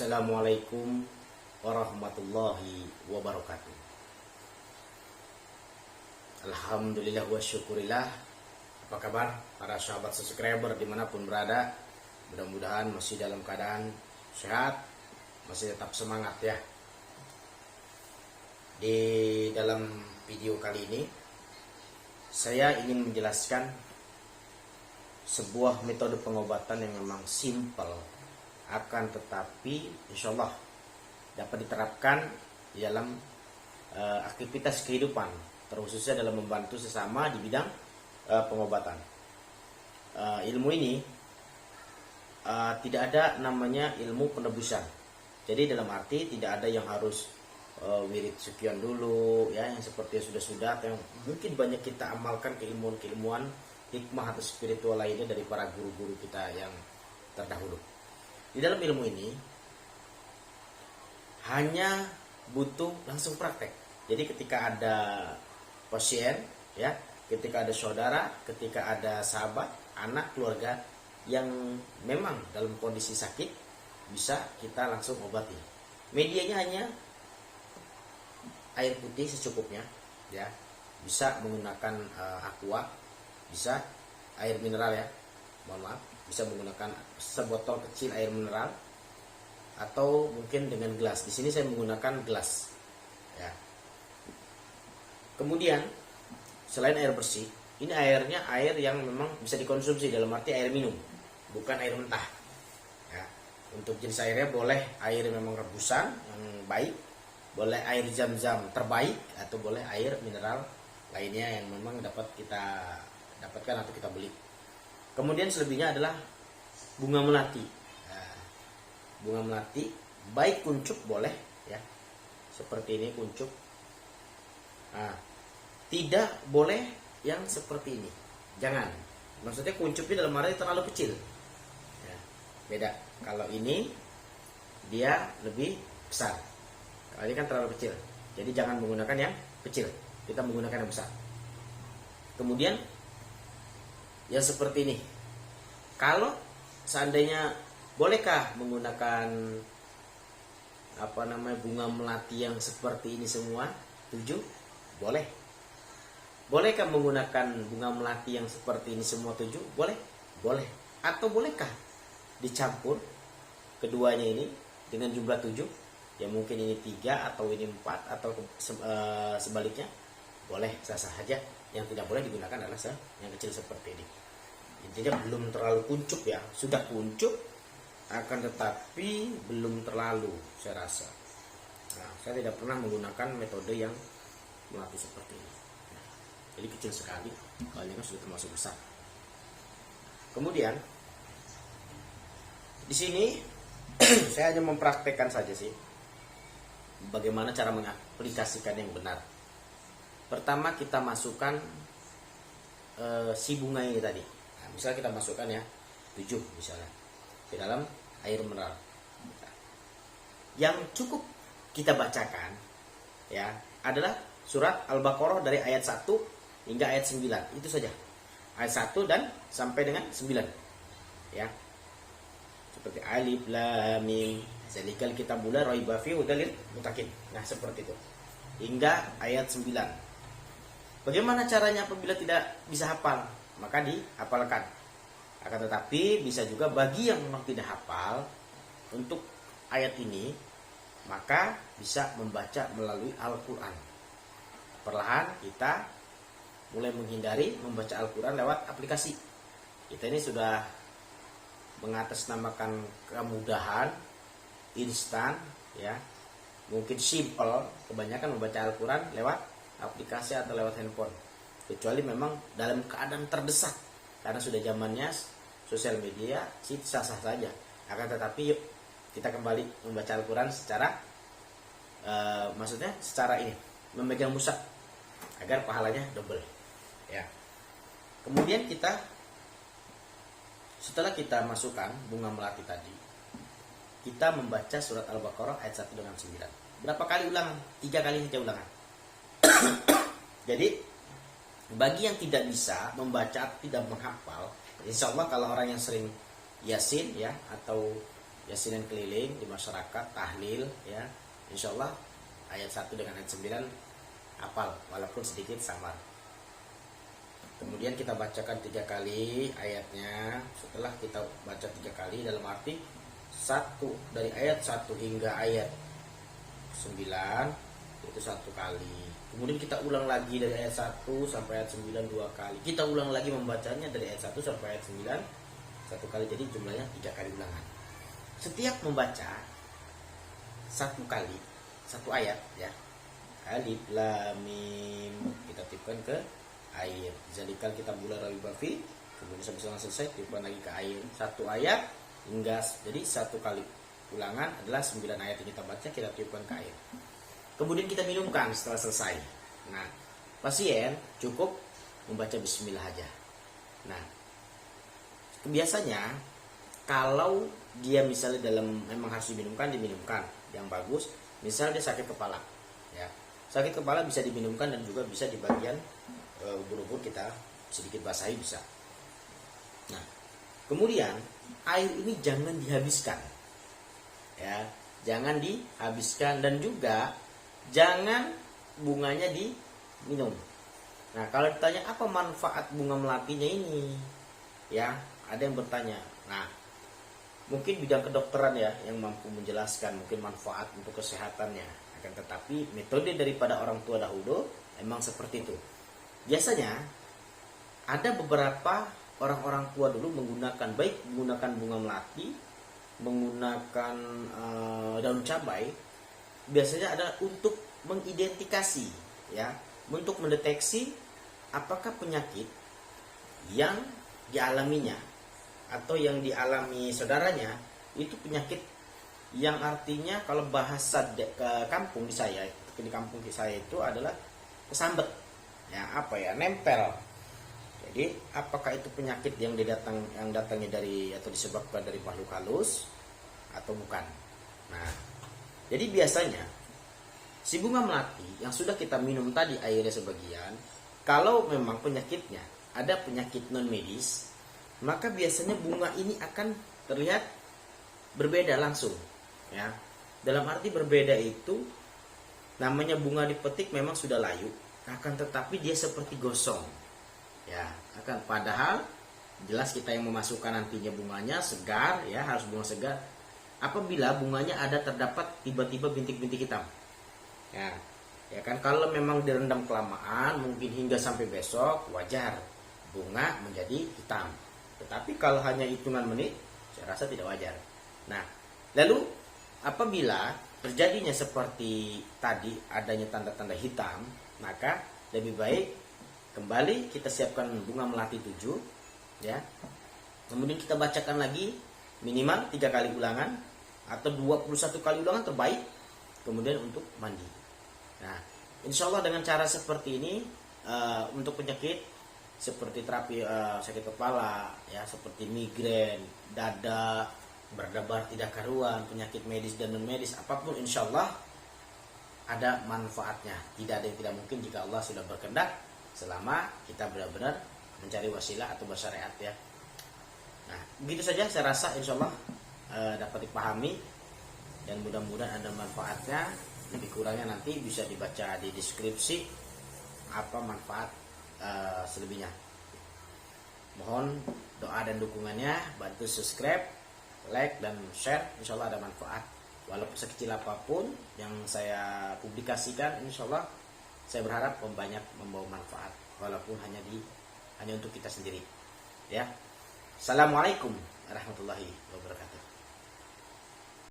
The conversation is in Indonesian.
Assalamualaikum warahmatullahi wabarakatuh. Alhamdulillah wa syukurillah. Apa kabar para sahabat subscriber dimanapun berada? Mudah-mudahan masih dalam keadaan sehat, masih tetap semangat ya. Di dalam video kali ini saya ingin menjelaskan sebuah metode pengobatan yang memang simple, akan tetapi insya Allah dapat diterapkan di dalam aktivitas kehidupan, terkhususnya dalam membantu sesama di bidang pengobatan. Ilmu ini tidak ada namanya ilmu penebusan. Jadi dalam arti tidak ada yang harus wirid sekian dulu ya, yang seperti sudah yang mungkin banyak kita amalkan keilmuan hikmah atau spiritual lainnya dari para guru-guru kita yang terdahulu. Di dalam ilmu ini hanya butuh langsung praktek. Jadi ketika ada pasien ya, ketika ada saudara, ketika ada sahabat, anak, keluarga yang memang dalam kondisi sakit, bisa kita langsung obati. Medianya hanya air putih secukupnya ya. Bisa menggunakan aqua, bisa air mineral ya. Mohon maaf, bisa menggunakan sebotol kecil air mineral atau mungkin dengan gelas. Di sini saya menggunakan gelas. Ya. Kemudian selain air bersih, ini airnya air yang memang bisa dikonsumsi, dalam arti air minum, bukan air mentah. Ya. Untuk jenis airnya boleh air memang rebusan yang baik, boleh air zam-zam terbaik, atau boleh air mineral lainnya yang memang dapat kita dapatkan atau kita beli. Kemudian selebihnya adalah bunga melati. Nah, bunga melati baik kuncup boleh ya, seperti ini kuncup. Nah, tidak boleh yang seperti ini, jangan. Maksudnya kuncupnya dalam arti terlalu kecil ya, beda. Kalau ini dia lebih besar, kalau ini kan terlalu kecil. Jadi jangan menggunakan yang kecil, kita menggunakan yang besar. Kemudian yang seperti ini, kalau seandainya bolehkah menggunakan bunga melati yang seperti ini semua 7? Boleh. Bolehkah menggunakan bunga melati yang seperti ini semua 7? Boleh. Boleh. Atau bolehkah dicampur keduanya ini dengan jumlah 7? Ya mungkin ini 3 atau ini 4 atau sebaliknya. Boleh, sah-sah saja. Yang tidak boleh digunakan adalah yang kecil seperti ini. Intinya belum terlalu kuncup ya, sudah kuncup akan tetapi belum terlalu, saya rasa. Nah, saya tidak pernah menggunakan metode yang melati seperti ini. Nah, jadi kecil sekali, kalau ini kan sudah termasuk besar. Kemudian di sini saya hanya mempraktekkan saja sih bagaimana cara mengaplikasikan yang benar. Pertama kita masukkan si bunga ini tadi. Nah, misalnya kita masukkan ya 7 misalnya ke dalam air mineral. Yang cukup kita bacakan ya adalah surat Al-Baqarah dari ayat 1 hingga ayat 9. Itu saja. Ayat 1 dan sampai dengan 9. Ya. Seperti alif lam mim zalikal kitabul la raiba fihi hudal lil muttaqin. Nah, seperti itu. Hingga ayat 9. Bagaimana caranya apabila tidak bisa hafal? Maka dihafalkan. Akan tetapi bisa juga bagi yang memang tidak hafal untuk ayat ini, maka bisa membaca melalui Al-Quran. Perlahan kita mulai menghindari membaca Al-Quran lewat aplikasi. Kita ini sudah mengatasnamakan kemudahan, instan, ya, mungkin simple. Kebanyakan membaca Al-Quran lewat aplikasi atau lewat handphone, kecuali memang dalam keadaan terdesak karena sudah zamannya sosial media, sah-sah saja. Akan tetapi yuk kita kembali membaca Al-Quran secara maksudnya secara ini, memegang mushaf agar pahalanya double ya. Kemudian kita setelah kita masukkan bunga melati tadi, kita membaca surat Al-Baqarah ayat 1 dengan 9. Berapa kali ulangan? 3 kali saja ulangan. Jadi bagi yang tidak bisa membaca, tidak menghafal, insya Allah kalau orang yang sering yasin ya, atau yasinan keliling di masyarakat, tahlil ya. Insya Allah ayat 1 dengan ayat 9 hafal walaupun sedikit samar. Kemudian kita bacakan 3 kali ayatnya. Setelah kita baca 3 kali, dalam arti 1 dari ayat 1 hingga ayat 9 itu 1 kali. Kemudian kita ulang lagi dari ayat 1 sampai ayat 9 2 kali. Kita ulang lagi membacanya dari ayat 1 sampai ayat 9 1 kali. Jadi jumlahnya 3 kali ulangan. Setiap membaca 1 kali 1 ayat ya, alif lam mim, kita tipkan ke air. Zalikal kita bulan rawi bafi. Kemudian sampai selesai tipkan lagi ke air. 1 ayat hingga, jadi 1 kali ulangan adalah 9 ayat yang kita baca, kita tiupkan ke air. Kemudian kita minumkan setelah selesai. Nah, pasien cukup membaca bismillah aja. Nah, biasanya kalau dia misalnya dalam memang harus diminumkan. Yang bagus, misalnya dia sakit kepala ya. Sakit kepala bisa diminumkan dan juga bisa di bagian ubur-ubur kita sedikit basahi bisa. Nah, kemudian air ini jangan dihabiskan ya, jangan dihabiskan, dan juga jangan bunganya diminum. Nah, kalau ditanya apa manfaat bunga melatinya ini ya, ada yang bertanya. Nah, mungkin bidang kedokteran ya yang mampu menjelaskan mungkin manfaat untuk kesehatannya. Akan tetapi metode daripada orang tua dahulu emang seperti itu. Biasanya ada beberapa orang-orang tua dulu menggunakan bunga melati, menggunakan daun cabai. Biasanya adalah untuk mengidentifikasi ya, untuk mendeteksi apakah penyakit yang dialaminya atau yang dialami saudaranya itu penyakit yang artinya kalau bahasa ke kampung di saya, di kampung saya itu adalah kesambet ya, apa ya, nempel. Jadi apakah itu penyakit yang datangnya dari atau disebabkan dari makhluk halus atau bukan. Nah, jadi biasanya si bunga melati yang sudah kita minum tadi airnya sebagian, kalau memang penyakitnya ada penyakit non medis, maka biasanya bunga ini akan terlihat berbeda langsung ya. Dalam arti berbeda itu namanya bunga dipetik memang sudah layu, akan tetapi dia seperti gosong ya, akan padahal jelas kita yang memasukkan nantinya bunganya segar ya, harus bunga segar. Apabila bunganya ada terdapat tiba-tiba bintik-bintik hitam ya, ya kan, kalau memang direndam kelamaan mungkin hingga sampai besok wajar bunga menjadi hitam. Tetapi kalau hanya hitungan menit, saya rasa tidak wajar. Nah, lalu apabila terjadinya seperti tadi adanya tanda-tanda hitam, maka lebih baik kembali kita siapkan bunga melati 7 ya. Kemudian kita bacakan lagi minimal 3 kali ulangan atau 21 kali ulangan terbaik. Kemudian untuk mandi. Nah, insya Allah dengan cara seperti ini untuk penyakit seperti terapi sakit kepala ya, seperti migrain, dada, berdebar tidak karuan, penyakit medis dan non medis apapun, insya Allah ada manfaatnya. Tidak ada yang tidak mungkin jika Allah sudah berkehendak, selama kita benar-benar mencari wasilah atau bersyariat ya. Nah, begitu saja saya rasa insya Allah dapat dipahami dan mudah-mudahan ada manfaatnya. Lebih kurangnya nanti bisa dibaca di deskripsi apa manfaat selebihnya. Mohon doa dan dukungannya, bantu subscribe, like dan share, insya Allah ada manfaat. Walaupun sekecil apapun yang saya publikasikan, insya Allah saya berharap banyak membawa manfaat, walaupun hanya untuk kita sendiri. Ya, assalamualaikum warahmatullahi wabarakatuh.